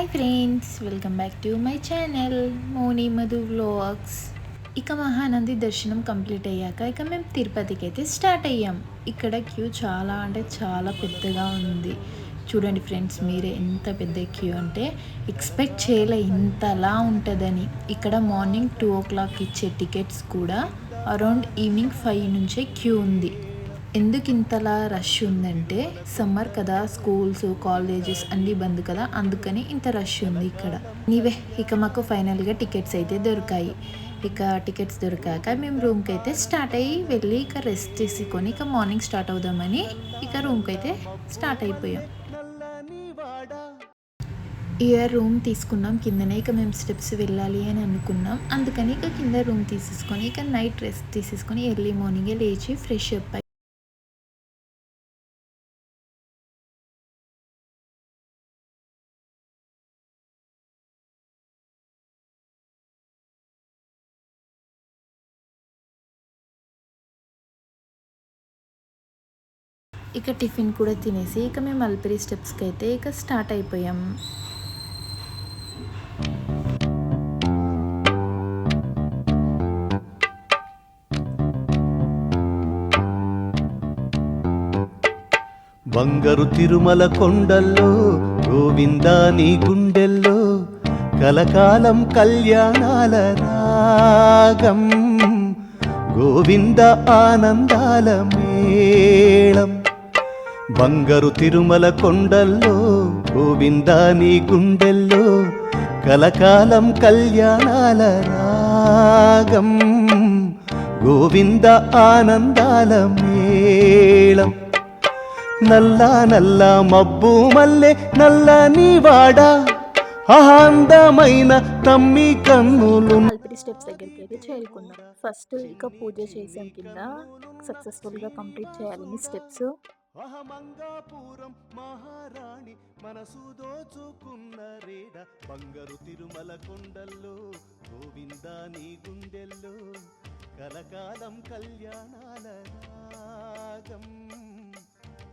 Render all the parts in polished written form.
Hi friends, welcome back to my channel Moni Madhu vlogs. ఇక మహానంది దర్శనం complete అయ్యాక మేము తిరుపతికి అయితే స్టార్ట్ అయ్యాం. ఇక్కడ క్యూ చాలా అంటే చాలా పెద్దగా ఉంది. చూడండి ఫ్రెండ్స్, మీరే ఎంత పెద్ద క్యూ అంటే ఎక్స్పెక్ట్ చేయలే ఇంతలా ఉంటుందని. ఇక్కడ మార్నింగ్ 2 o'clock ఇచ్చే టికెట్స్ కూడా అరౌండ్ ఈవినింగ్ 5 నుంచే క్యూ ఉంది. ఎందుకు ఇంతలా రష్ ఉందంటే సమ్మర్ కదా, స్కూల్స్ కాలేజెస్ అన్నీ బంద్ కదా, అందుకని ఇంత రష్ ఉంది ఇక్కడ. నీవే ఇక మాకు ఫైనల్గా టికెట్స్ అయితే దొరికాయి. ఇక టికెట్స్ దొరికాక మేము రూమ్కి అయితే స్టార్ట్ అయ్యి వెళ్ళి ఇక రెస్ట్ తీసుకొని ఇక మార్నింగ్ స్టార్ట్ అవుదామని ఇక రూమ్కి అయితే స్టార్ట్ అయిపోయాం. ఇయర్ రూమ్ తీసుకున్నాం కిందనే. ఇక మేము స్టెప్స్ వెళ్ళాలి అని అనుకున్నాం, అందుకని ఇక కింద రూమ్ తీసేసుకొని ఇక నైట్ రెస్ట్ తీసేసుకొని ఎర్లీ మార్నింగే లేచి ఫ్రెష్ అప్ అయ్యి ఇక టిఫిన్ కూడా తినేసి ఇక మేము అల్పిరి స్టెప్స్కి అయితే ఇక స్టార్ట్ అయిపోయాం. బంగారు తిరుమల కొండల్లో గోవిందా నీ గుండెల్లో కలకాలం కళ్యాణాల రాగం, గోవింద ఆనందాల మేళం. బంగారు తిరుమల కొండల్లో గోవిందా నీ గుండెల్లో కలకాలం కళ్యాణాల రాగం, గోవింద ఆనందాల మేళం. నల్ల నల్ల మబ్బు మల్లె నల్లని వాడ అందమైన తమ్మి కన్నులు. అల్పిరి స్టెప్స్ దగ్గరికి అయితే చేరుకున్నాం. ఫస్ట్ ఇక పూజ చేసాం, కింద సక్సెస్ఫుల్గా కంప్లీట్ చేయాలని స్టెప్స్. అహమంగాపురం మహారాణి మనసు దోచుకున్న రేడ, బంగారు తిరుమల కొండల్లో గోవిందా నీ గుండెల్లో కలకాలం కళ్యాణాల రాగం,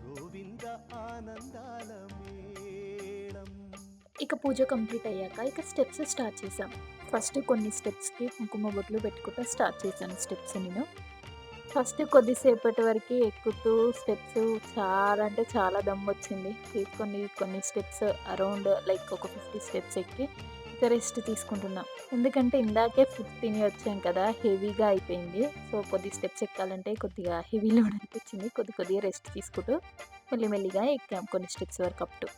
గోవింద ఆనందాల మేళం. ఇక పూజ కంప్లీట్ అయ్యాక ఇక స్టెప్స్ స్టార్ట్ చేసాం. ఫస్ట్ కొన్ని స్టెప్స్కి కుంకుమ బొట్లు పెట్టుకుంటూ స్టార్ట్ చేశాను స్టెప్స్. నేను ఫస్ట్ కొద్దిసేపటి వరకు ఎక్కుతూ స్టెప్స్ చాలా అంటే చాలా దమ్ము వచ్చింది. కొన్ని స్టెప్స్ అరౌండ్ లైక్ ఒక 50 స్టెప్స్ ఎక్కి ఇక రెస్ట్ తీసుకుంటున్నాం. ఎందుకంటే ఇందాకే ఫుడ్ తిని వచ్చాం కదా, హెవీగా అయిపోయింది. సో కొద్ది స్టెప్స్ ఎక్కాలంటే కొద్దిగా హెవీ లోడ్ అనిపించింది. కొద్దిగా రెస్ట్ తీసుకుంటూ మెల్లిమెల్లిగా ఎక్కాం కొన్ని స్టెప్స్ వరకు అప్ టు.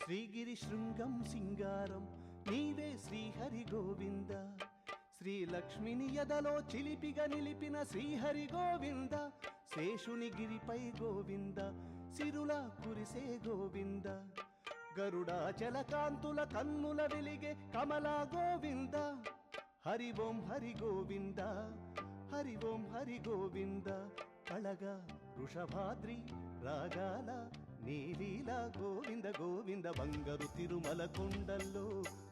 శ్రీగిరి శృంగం సింగారం నీవే శ్రీహరి గోవింద, శ్రీలక్ష్మిని ఎదలో చిలిపిగా నిలిపిన శ్రీహరి గోవింద, శేషుని గిరిపై గోవింద సిరుల కురిసే గోవింద, గరుడాచల కాంతుల కన్నుల వెలిగే కమల గోవింద, హరి ఓం హరి గోవింద, హరి ఓం హరి గోవింద, కళగా వృషభాద్రి రాగాల నీలీల గోవింద గోవింద. బంగారు తిరుమల కొండల్లో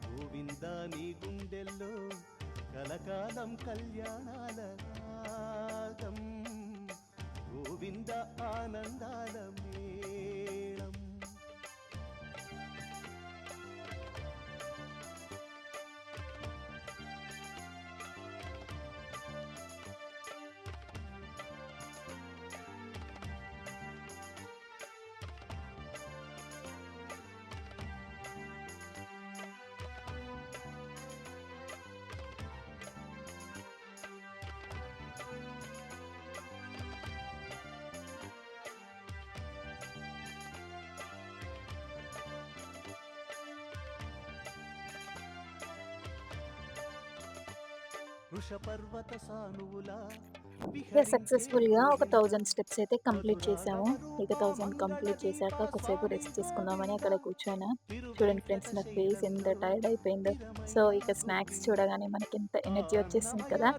గోవిందా నీ గుండెల్లో కలకాలం కళ్యాణాల రాగం, గోవింద ఆనందాల మేళం. వృషపర్వత సానువుల ఇక సక్సెస్ఫుల్‌గా ఒక 1000 స్టెప్స్ అయితే కంప్లీట్ చేశాము. ఇక 1000 కంప్లీట్ చేశాక కొద్దిసేపు రెస్ట్ తీసుకుందామని అక్కడ కూర్చోనా. చూడండి ఫ్రెండ్స్ నా ఫేస్ ఎంత టైర్డ్ అయిపోయిందో. సో, ఇక స్నాక్స్ చూడగానే మనకెంత ఎనర్జీ వచ్చేసింది కదా!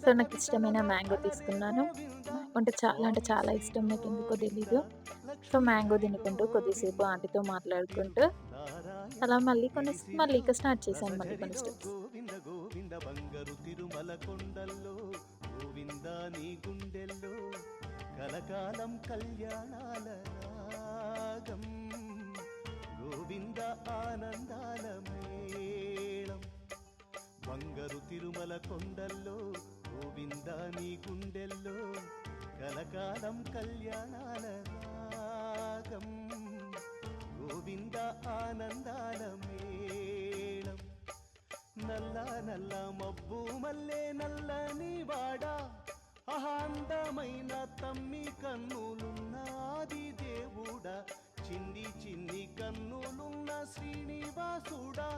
సో, నాకిష్టమైన మ్యాంగో తీసుకున్నాను. అంటే చాలా ఇష్టం నాకెందుకో తెలీదు. సో, మ్యాంగో తినుకుంటూ కొద్దిసేపు ఆంటీతో మాట్లాడుకుంటూ అలా మళ్ళీ ఇక స్టార్ట్ చేశాను మళ్ళీ కొన్ని స్టెప్స్. గోవింద గోవింద బంగారు తిరుమల కొండల్లో గోవింద నీ గుండెల్లో కలకాలం కళ్యాణాల రాగం గోవింద ఆనందాల మేళం బంగారు తిరుమల కొండల్లో గోవింద నీ గుండెల్లో కలకాలం కళ్యాణాల రాగం గోవింద ఆనందాల మేళం నల్ల నల్ల మబ్బు మల్లె నల్లని వాడా అందమైన తమ్మి కన్నులున్నది దేవుడా చిన్ని చిన్ని కన్నులున్న శ్రీనివాసుడా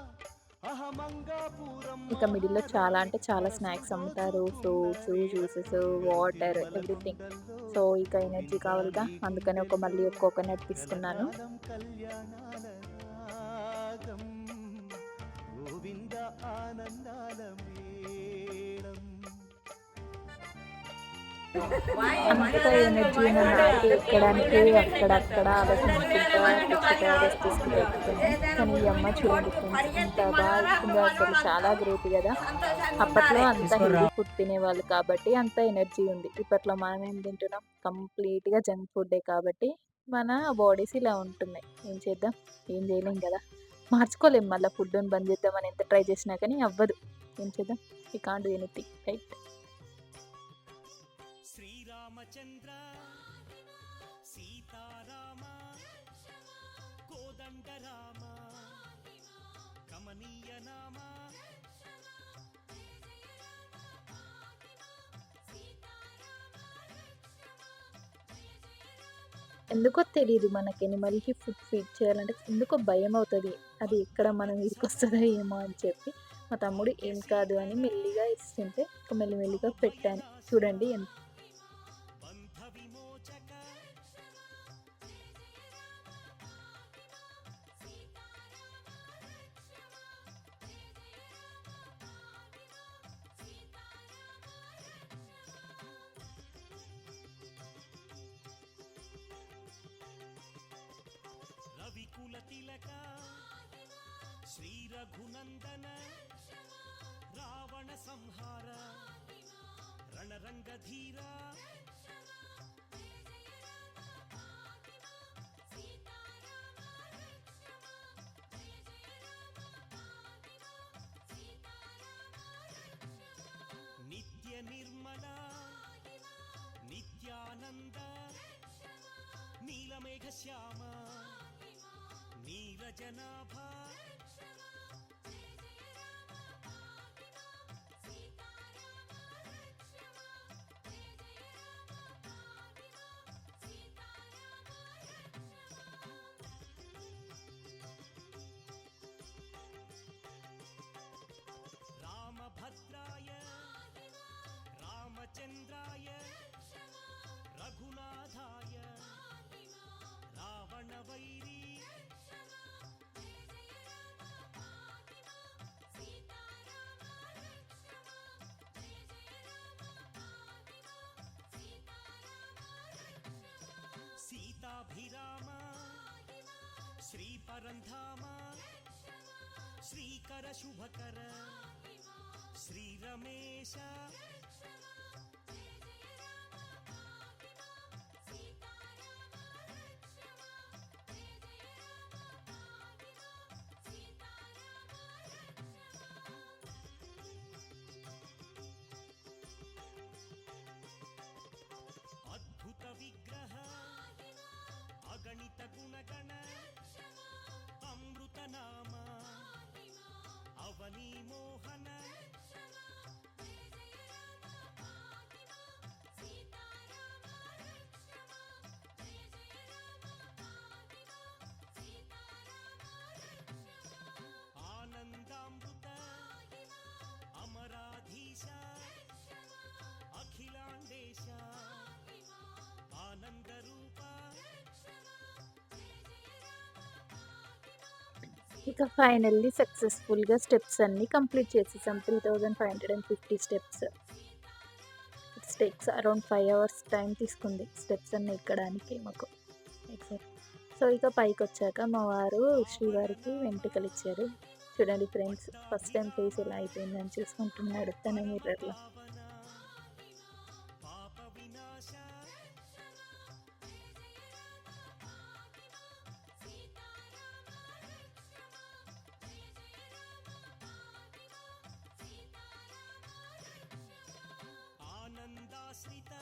ఇక మిడిల్‌లో చాలా స్నాక్స్ అమ్ముతారు. Fruits, juices, water everything. So, ఇక ఎనర్జీ కావాలిగా అందుకని మళ్ళీ ఒక కోకోనట్ తీసుకున్నాను. కళ్యాణాల రాగం గోవింద ఆనందాల మేళం అంత ఎనర్జీ ఉన్న నాకు ఎక్కడానికి అక్కడక్కడ ఆలోచించుకుంటా రెస్ట్ తీసుకుంటూ ఎక్కుతున్నాను. కానీ ఈ అమ్మ చూడండి ఫ్రెండ్స్ ఎంత బాగా ఇస్తుందో అసలు చాలా గ్రేట్ కదా! అప్పట్లో అంత హెల్తీ ఫుడ్ తినేవాళ్ళు కాబట్టి అంత ఎనర్జీ ఉంది. ఇప్పట్లో మనం ఏం తింటున్నాం కంప్లీట్‌గా జంక్ ఫుడ్డే కాబట్టి మన బాడీస్ ఇలా ఉంటున్నాయి. ఏం చేద్దాం? ఏం చేయలేం కదా! మార్చుకోలేం మళ్ళీ ఫుడ్‌ని బంద్ చేద్దామని ఎంత ట్రై చేసినా కానీ అవ్వదు. ఏం చేద్దాం? We can't do anything right? Sriramachandra Seetarama Kodanda Rama కమనీయ నామ ఎందుకో తెలీదు మనకి ఎనిమల్‌కి ఫుడ్ ఫీడ్ చేయాలంటే ఎందుకో భయమవుతది. అది ఎక్కడ మన మీదకొస్తదో ఏమో అని చెప్పి, మా తమ్ముడు ఏం కాదు అని మెల్లిగా ఇస్తుంటే మెల్లిగా పెట్టాను. చూడండి బంధ విమోచక రవికుల తిలక శ్రీ రఘునందన రావణ సంహార రణరంగధీర నిత్య నిర్మల నిత్యానంద నీలమేఘ శ్యామ నీరజనాభ రామభద్రాయ రామచంద్రాయ రఘునాథాయ రావణవైరీ సీతాభిరామ శ్రీపరంధామ శ్రీకర శుభకర శ్రీరమేశ అద్భుత విగ్రహ అగణిత గుణగణ అమృత నామ అవనీ మోహన ఇక ఫైనల్లీ సక్సెస్ఫుల్గా స్టెప్స్ అన్నీ కంప్లీట్ చేసేసాం. 3550 steps. It's takes around 5 hours time తీసుకుంది స్టెప్స్ అన్నీ ఎక్కడానికి మాకు. ఎగ్జాక్ట్. సో ఇక పైకొచ్చాక మా వారు శ్రీవారికి వెంట్రుకలు ఇచ్చారు. చూడండి ఫ్రెండ్స్, ఫస్ట్ టైం ఫేస్ ఎలా అయిపోయిందని చూసుకుంటున్నాడు తన మిర్రర్లో.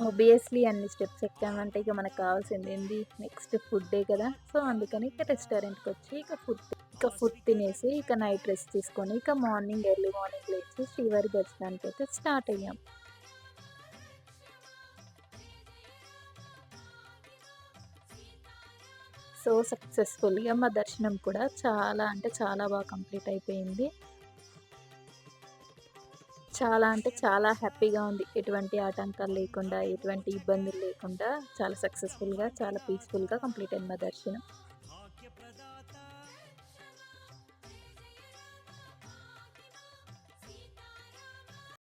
ఆబ్వియస్లీ అన్ని స్టెప్స్ ఎక్కామంటే ఇక మనకు కావాల్సింది ఏంది, నెక్స్ట్ ఫుడ్డే కదా. సో అందుకని ఇక రెస్టారెంట్కి వచ్చి ఇక ఫుడ్ తినేసి ఇక నైట్ రెస్ట్ తీసుకొని ఇక ఎర్లీ మార్నింగ్ లేచి శ్రీవారి దర్శనానికి అయితే స్టార్ట్ అయ్యాం. సో సక్సెస్ఫుల్గా మా దర్శనం కూడా చాలా అంటే చాలా బాగా కంప్లీట్ అయిపోయింది. చాలా అంటే చాలా హ్యాపీగా ఉంది. ఎటువంటి ఆటంకాలు లేకుండా, ఎటువంటి ఇబ్బందులు లేకుండా చాలా సక్సెస్ఫుల్గా, చాలా పీస్‌ఫుల్‌గా కంప్లీట్ అయింది మా దర్శనం.